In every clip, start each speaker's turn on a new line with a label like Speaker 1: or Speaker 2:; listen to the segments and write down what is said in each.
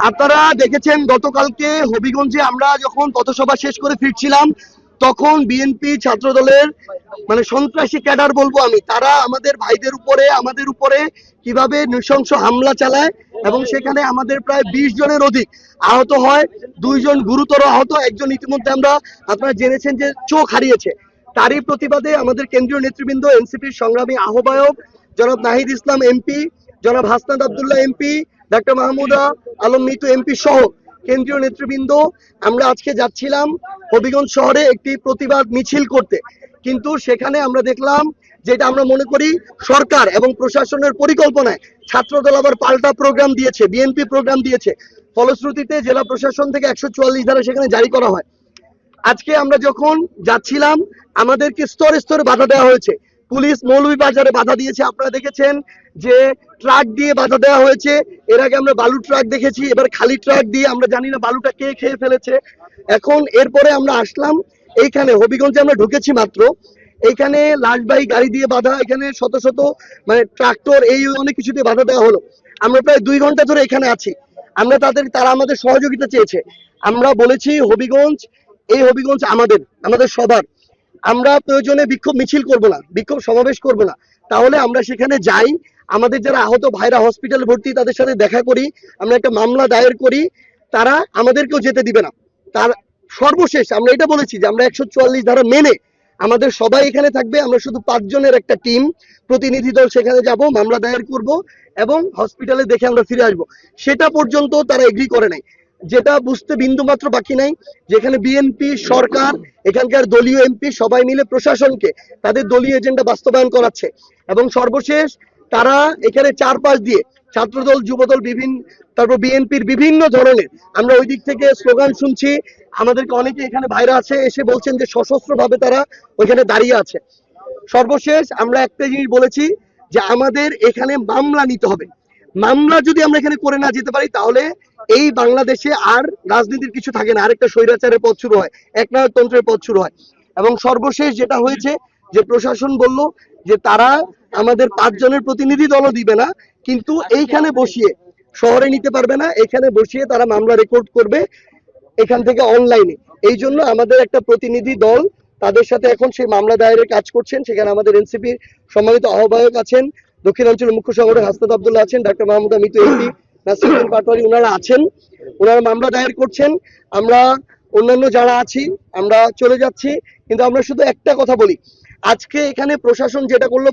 Speaker 1: আপনারা দেখেছেন গতকালকে হবিগঞ্জে আমরা যখন পথসভা শেষ করে ফিরছিলাম তখন বিএনপি ছাত্র দলের মানে সন্ত্রাসী ক্যাডার বলবো আমি, তারা আমাদের ভাইদের উপরে আমাদের উপরে কিভাবে নৃশংস হামলা চালায় এবং সেখানে আমাদের প্রায় 20 জনের অধিক আহত হয়, 2 জন গুরুতর আহত, একজন ইতিমধ্যে আমরা আপনারা জেনেছেন যে চোখ হারিয়েছে। তারই প্রতিবাদে আমাদের কেন্দ্রীয় নেতৃবৃন্দ, এনসিপির সংগ্রামী আহ্বায়ক জনাব নাহিদ ইসলাম এমপি, জনাব Hasnat Abdullah MP, doctor Mahmuda Alam Mitu MP সহ কেন্দ্রীয় নেতৃবৃন্দ আমরা আজকে যাচ্ছিলাম হবিগঞ্জ শহরে একটি প্রতিবাদ মিছিল করতে। কিন্তু সেখানে আমরা দেখলাম যেটা আমরা মনে করি সরকার এবং প্রশাসনের পরিকল্পনায় ছাত্রদল আবার পাল্টা প্রোগ্রাম দিয়েছে, বিএনপি প্রোগ্রাম দিয়েছে। ফলশ্রুতিতে জেলা প্রশাসন থেকে 144 ধারা সেখানে জারি করা হয়। আজকে আমরা যখন যাচ্ছিলাম আমাদেরকে স্তরে স্তরে বাধা দেওয়া হয়েছে। পুলিশ মৌলভীবাজারে বাধা দিয়েছে, আপনারা দেখেছেন যে ট্রাক দিয়ে বাধা দেওয়া হয়েছে। এর আগে আমরা বালু ট্রাক দেখেছি, এবার খালি ট্রাক দিয়ে, আমরা জানি না বালুটা কে খেয়ে ফেলেছে। এখন এরপরে আমরা আসলাম এইখানে হবিগঞ্জে, আমরা ঢুকেছি মাত্র, এইখানে লাশবাহী গাড়ি দিয়ে বাধা, এখানে শত শত মানে ট্রাক্টর, এই অনেক কিছু দিয়ে বাধা দেওয়া হলো। আমরা প্রায় 2 ঘন্টা ধরে এখানে আছি। তারা আমাদের সহযোগিতা চেয়েছে। আমরা বলেছি হবিগঞ্জ, এই হবিগঞ্জ আমাদের সবার। আমরা প্রয়োজনে বিক্ষোভ মিছিল করব না, বিক্ষোভ সমাবেশ করব না, তাহলে আমরা সেখানে যাই, আমাদের যারা আহত ভাইরা হসপিটালে ভর্তি তাদের সাথে দেখা করি, আমরা একটা মামলা দায়ের করি, তারা আমাদেরকেও যেতে দিবে না। তার সর্বশেষ আমরা এটা বলেছি যে আমরা 144 ধারা মেনে আমাদের সবাই এখানে থাকবে। আমরা শুধু 5 জনের একটা টিম প্রতিনিধি দল সেখানে যাব, মামলা দায়ের করব এবং হসপিটালে দেখে আমরা ফিরে আসব। সেটা পর্যন্ত তারা এগ্রি করে নাই। যেটা বুঝতে বিন্দুমাত্র বাকি নাই, যেখানে বিএনপি সরকার, এখানকার দলীয় এমপি সবাই মিলে প্রশাসনকে তাদের দলীয় এজেন্ডা বাস্তবায়ন করাচ্ছে। এবং সর্বশেষ তারা এখানে চারপাশ দিয়ে ছাত্রদল, যুবদল, তারপর বিএনপির বিভিন্ন ধরনের, আমরা ওই দিক থেকে স্লোগান শুনছি। আমাদেরকে অনেকে এখানে ভাইরা আছে এসে বলছেন যে সশস্ত্র ভাবে তারা ওইখানে দাঁড়িয়ে আছে। সর্বশেষ আমরা একটা জিনিস বলেছি যে আমাদের এখানে মামলা নিতে হবে। মামলা যদি আমরা এখানে করে না যেতে পারি তাহলে এই বাংলাদেশে আর রাজনীতির কিছু থাকে না, আরেকটা স্বৈরাচারের পথ শুরু হয়, একনায়কতন্ত্রের পথ শুরু হয়। এবং সর্বশেষ যেটা হয়েছে যে প্রশাসন বলল যে তারা আমাদের 5 জনের প্রতিনিধি দলও দিবে না, কিন্তু এইখানে বসিয়ে, শহরে নিতে পারবে না, এখানে বসিয়ে তারা মামলা রেকর্ড করবে এখান থেকে অনলাইনে। এই জন্য আমাদের একটা প্রতিনিধি দল তাদের সাথে এখন সেই মামলা দায়েরের কাজ করছেন। সেখানে আমাদের এনসিপির সম্মানিত আহ্বায়ক আছেন, দক্ষিণাঞ্চলের মুখ্য সংগঠক হাসনাত আব্দুল্লাহ আছেন, ডাক্তার মাহমুদা মিতু এমপি, নাসিরুদ্দিন পাটোয়ারি, ওনারা আছেন, ওনারা মামলা দায়ের করছেন। আমরা অন্যান্য যারা আছি আমরা চলে যাচ্ছি। কিন্তু আমরা শুধু একটা কথা বলি, আজকে এখানে প্রশাসন যেটা করলো,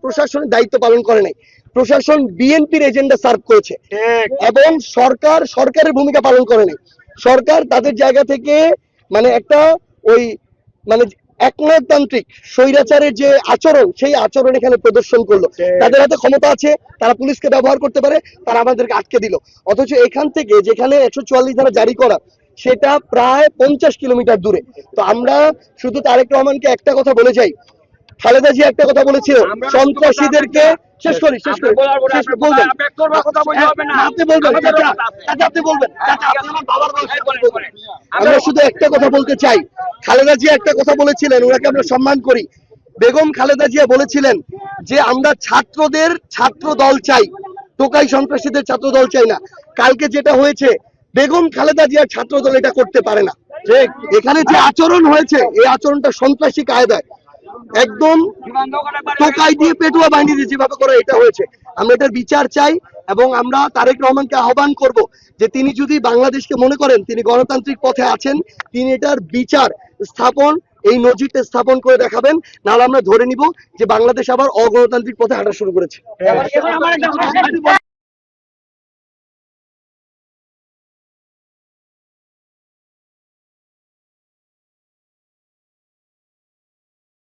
Speaker 1: প্রশাসনের দায়িত্ব পালন করে নাই, প্রশাসন বিএনপির এজেন্ডা সার্ভ করেছে এবং সরকারের ভূমিকা পালন করে নাই। সরকার তাদের জায়গা থেকে মানে একটা ওই মানে একনায়কতান্ত্রিক স্বৈরাচারের যে আচরণ, সেই আচরণ এখানে প্রদর্শন করলো। তাদের হাতে ক্ষমতা আছে, তারা পুলিশকে ব্যবহার করতে পারে, তারা আমাদেরকে আটকে দিল। অথচ এখান থেকে যেখানে 144 ধারা জারি করা, সেটা প্রায় 50 কিলোমিটার দূরে। তো আমরা শুধু তারেক রহমানকে একটা কথা বলে যাই, খালেদা জিয়া একটা কথা বলেছিল, সন্ত্রাসীদেরকে আমরা শুধু একটা কথা বলতে চাই, খালেদা জিয়া একটা কথা বলেছিলেন, ওনাকে আমরা সম্মান করি। বেগম খালেদা জিয়া বলেছিলেন যে আমরা ছাত্রদের ছাত্র দল চাই, টোকাই সন্ত্রাসীদের ছাত্র দল চাই না। কালকে যেটা হয়েছে, বেগম খালেদা জিয়ার ছাত্র দল এটা করতে পারে না। এখানে যে আচরণ হয়েছে, এই আচরণটা সন্ত্রাসী কায়দায়, একদম টোকাই দিয়ে পেটুয়া বাহিনী দিয়ে যেভাবে করে এটা হয়েছে। আমরা এটার বিচার চাই এবং আমরা তারেক রহমানকে আহ্বান করব যে তিনি যদি বাংলাদেশকে মনে করেন তিনি গণতান্ত্রিক পথে আছেন, তিনি এটার বিচার স্থাপন, এই নজিরটা স্থাপন করে দেখাবেন, নাহলে আমরা ধরে নিব যে বাংলাদেশ আবার অগণতান্ত্রিক পথে হাঁটা শুরু করেছে।